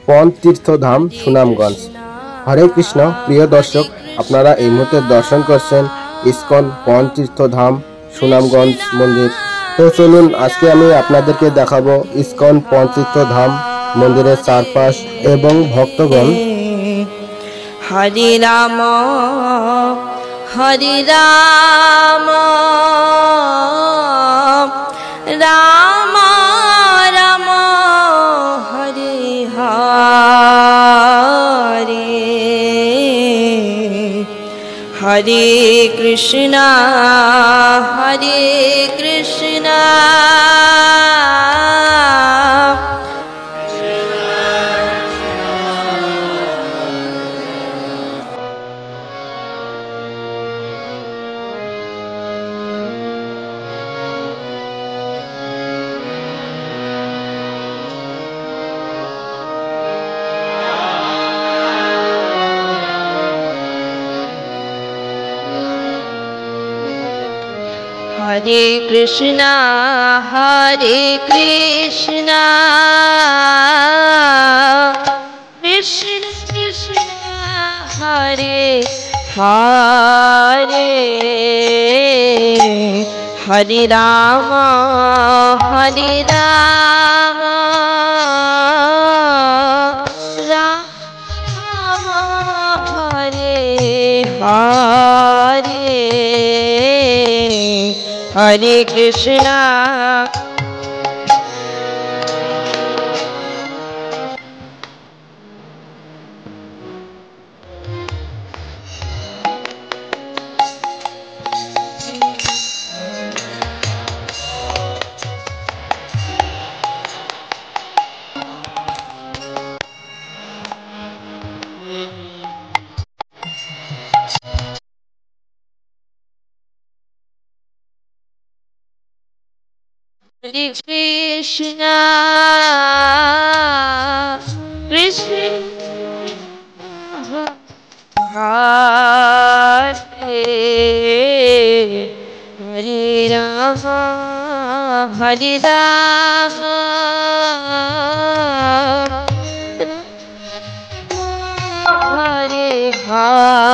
পন তীর্থধাম সুনামগঞ্জ। হরে কৃষ্ণ। প্রিয় দর্শক, আপনারা এই মুহূর্তে দর্শন করছেন ইসকন পন তীর্থধাম সুনামগঞ্জ মন্দির। তো চলুন আজকে আমি আপনাদেরকে দেখাবো ইসকন পন তীর্থধাম মন্দিরের চারপাশ এবং ভক্তগণ। হরে রাম হরে রাম রাম রাম হরে হরে হরে কৃষ্ণ হরে কৃষ্ণ हरे Krishna Krishna Krishna Hare Hare Hare Ram Ram Hare Hare Hare Krishna Hare Krishna Krishna Hare Hare Rama Hare Rama Hare Hare